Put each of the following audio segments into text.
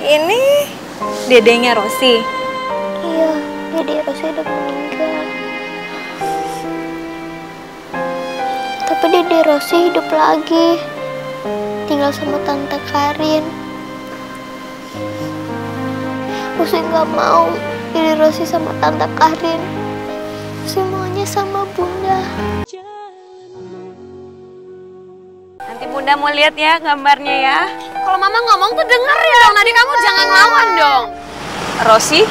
Ini dedenya Rosi. Iya, Dede Rosi udah meninggal. Tapi Dede Rosi hidup lagi. Tinggal sama Tante Karin. Rosi nggak mau Dede Rosi sama Tante Karin. Rosi maunya sama Bunda. Nanti Bunda mau lihat ya gambarnya ya. Kalau Mama ngomong tuh dengerin dong, Nadia kamu jangan ngelawan dong. Rosi,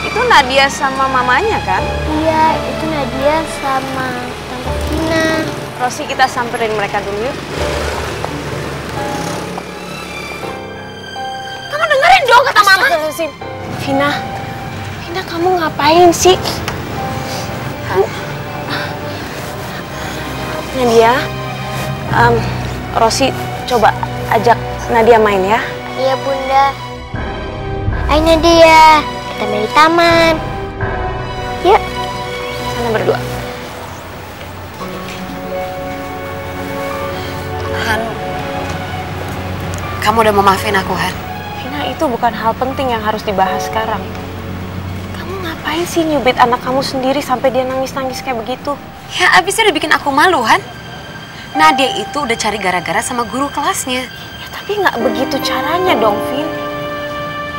itu Nadia sama mamanya kan? Iya, itu Nadia sama Tante Tina. Rosi, kita samperin mereka dulu yuk. Kamu dengerin dong kata Mama. Vina, kamu ngapain sih? Nadia, Rosi coba ajak Nadia main ya. Iya Bunda. Ayo Nadia, kita main di taman. Yuk. Sana berdua. Han, kamu udah mau maafin aku, Han? Vina, itu bukan hal penting yang harus dibahas sekarang. Kamu ngapain sih nyubit anak kamu sendiri sampai dia nangis-nangis kayak begitu? Ya abisnya udah bikin aku malu, Han. Nadia itu udah cari gara-gara sama guru kelasnya. Ya tapi nggak begitu caranya dong, Vin.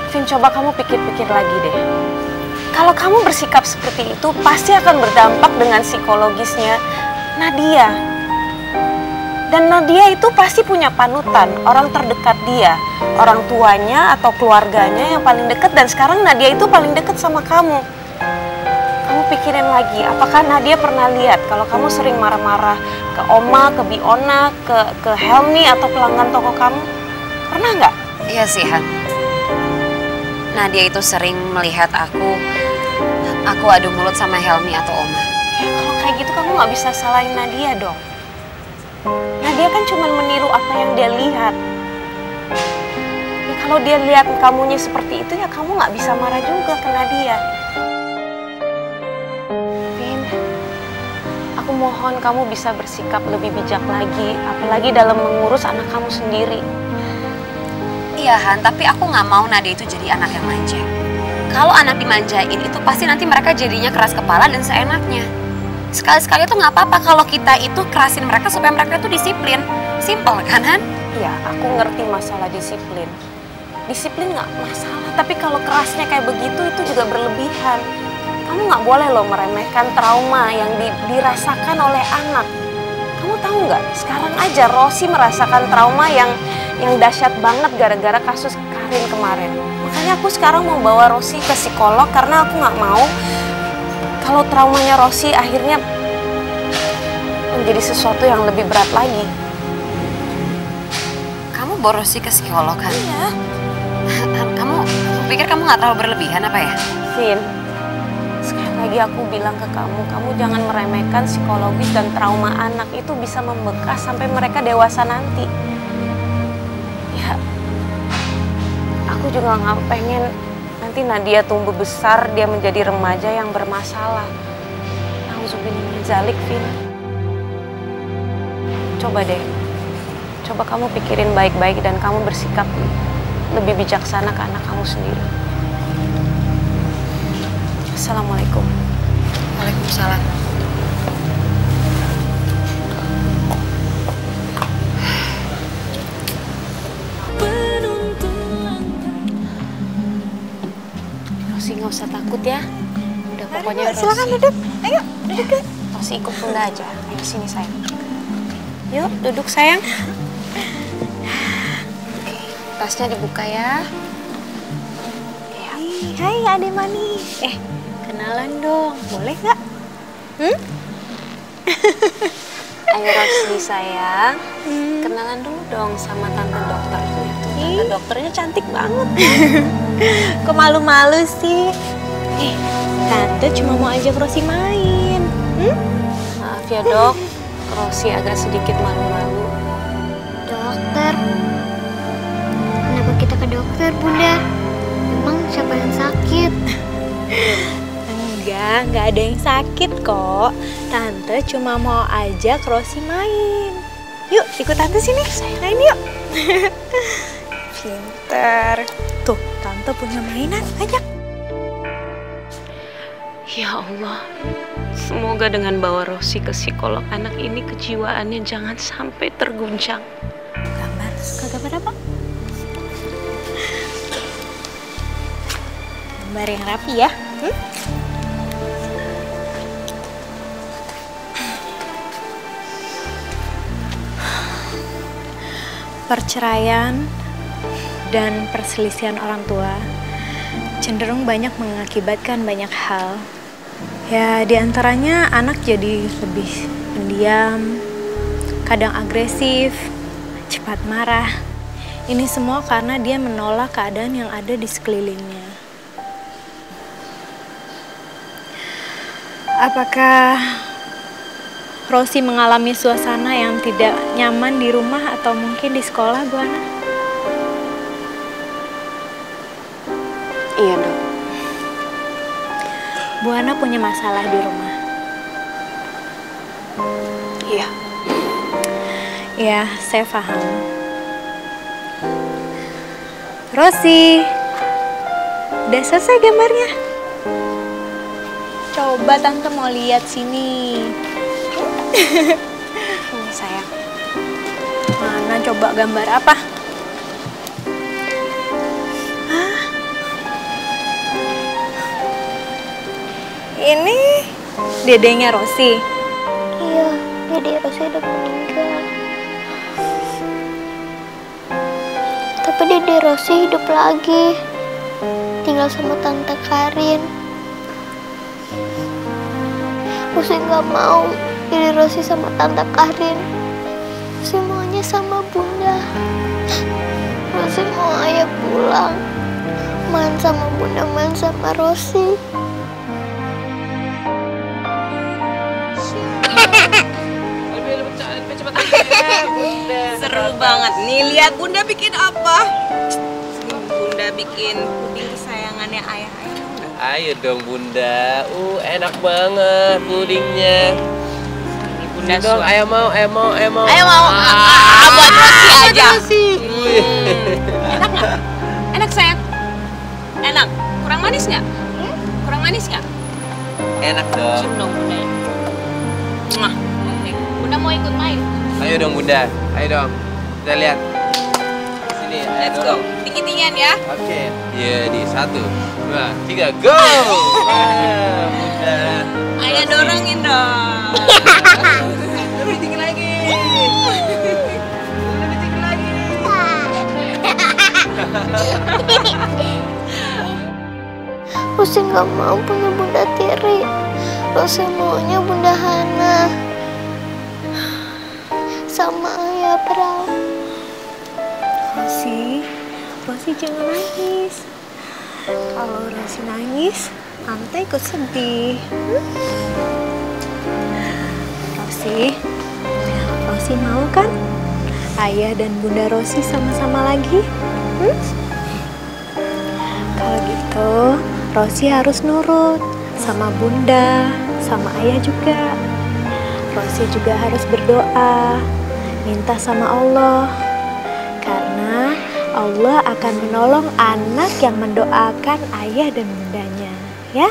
Vin, coba kamu pikir-pikir lagi deh. Kalau kamu bersikap seperti itu, pasti akan berdampak dengan psikologisnya Nadia. Dan Nadia itu pasti punya panutan, orang terdekat dia. Orang tuanya atau keluarganya yang paling dekat, dan sekarang Nadia itu paling dekat sama kamu. Kamu pikirin lagi, apakah Nadia pernah lihat kalau kamu sering marah-marah ke Oma, ke Biona, ke Helmi atau pelanggan toko kamu? Pernah nggak? Iya sih, Han. Nadia itu sering melihat aku adu mulut sama Helmi atau Oma. Ya kalau kayak gitu kamu nggak bisa salahin Nadia dong. Nadia kan cuma meniru apa yang dia lihat. Ya kalau dia lihat kamunya seperti itu, ya kamu nggak bisa marah juga ke Nadia. Vin, aku mohon kamu bisa bersikap lebih bijak lagi, apalagi dalam mengurus anak kamu sendiri. Iya, Han, tapi aku nggak mau Nadia itu jadi anak yang manja. Kalau anak dimanjain itu pasti nanti mereka jadinya keras kepala dan seenaknya. Sekali-sekali tuh nggak apa-apa kalau kita itu kerasin mereka supaya mereka itu disiplin. Simple kan, Han? Iya, aku ngerti masalah disiplin. Disiplin nggak masalah, tapi kalau kerasnya kayak begitu itu juga berlebihan. Kamu nggak boleh loh meremehkan trauma yang dirasakan oleh anak. Kamu tahu nggak? Sekarang aja Rosi merasakan trauma yang dahsyat banget gara-gara kasus Karin kemarin. Makanya aku sekarang mau bawa Rosi ke psikolog karena aku nggak mau kalau traumanya Rosi akhirnya menjadi sesuatu yang lebih berat lagi. Kamu bawa Rosi ke psikolog, kan? Iya. Kamu pikir kamu nggak terlalu berlebihan apa ya? Vin, sekali lagi aku bilang ke kamu, kamu jangan meremehkan psikologis dan trauma anak itu bisa membekas sampai mereka dewasa nanti. Ya, aku juga nggak pengen nanti Nadia tumbuh besar, dia menjadi remaja yang bermasalah. Nauzubillah min dzalik, Vin. Coba deh, coba kamu pikirin baik-baik dan kamu bersikap lebih bijaksana ke anak kamu sendiri. Assalamualaikum. Waalaikumsalam. Rosi nggak usah takut ya. Udah pokoknya Rosi. Silakan duduk. Ayo, duduk. Rosi ikut Bunda aja. Ayo sini sayang. Yuk duduk sayang. Oke, tasnya dibuka ya. Hai Ade Manis. Kenalan dong, boleh nggak? Ayo Rosi sayang, kenalan dulu dong sama tante dokternya tuh. Tante dokternya cantik banget. Kok malu-malu sih? Tante cuma mau ajak Rosi main. Maaf ya dok, Rosi agak sedikit malu-malu. Dokter, kenapa kita ke dokter Bunda? Emang siapa yang sakit? Enggak ada yang sakit kok. Tante cuma mau ajak Rosi main. Yuk, ikut tante sini. Main yuk. sebentar. Tuh, Tante punya mainan, ajak. Ya Allah, semoga dengan bawa Rosi ke psikolog anak ini kejiwaannya jangan sampai terguncang. Gambar, suka gambar apa? Gambar yang rapi ya. Perceraian dan perselisihan orang tua cenderung banyak mengakibatkan banyak hal. Ya, diantaranya anak jadi lebih pendiam, kadang agresif, cepat marah. Ini semua karena dia menolak keadaan yang ada di sekelilingnya. Apakah Rosi mengalami suasana yang tidak nyaman di rumah atau mungkin di sekolah, Bu Ana? Iya, Dok. Bu Ana punya masalah di rumah. Iya. Ya, saya paham. Rosi, udah selesai gambarnya? Coba Tante mau lihat sini. Ini sayang. Mana coba gambar apa? Hah? Ini dedenya Rosi. Iya, Dede Rosi udah meninggal. Tapi Dede Rosi hidup lagi. Tinggal sama Tante Karin. Rosi nggak mau Dede Rosi sama Tante Karin. Rosi maunya sama Bunda. Rosi mau ayah pulang. Main sama Bunda, main sama Rosi. Seru banget nih, lihat Bunda bikin apa? Bunda bikin puding kesayangannya ayah. Ayo dong Bunda, enak banget pudingnya. Ini Bunda Dong, ayo mau. Ayo mau, buat Rosi aja. Enak nggak? Enak sayang? Enak? Kurang manis nggak? Kurang manis nggak? Enak dong. Cium dong Bunda. Mwah. Oke. Bunda mau ikut main? Ayo dong Bunda, ayo dong. Kita lihat. Sini, ayo Let's dong. go. Dikit-dikit ya. Oke. Iya, di 1, 2, 3, go! Wah, Bunda. Ayo dorongin dong. Lebih tinggi lagi. Lebih tinggi lagi. Rosi nggak mau punya Bunda Tiri. Rosi maunya Bunda Hana sama Ayah Pram. Rosi jangan nangis. Kalau Rosi nangis, Tante ikut sedih. Rosi mau kan? Ayah dan Bunda Rosi sama-sama lagi? Kalau gitu, Rosi harus nurut sama Bunda, sama Ayah juga. Rosi juga harus berdoa, minta sama Allah. Karena Allah akan menolong anak yang mendoakan ayah dan bundanya, ya.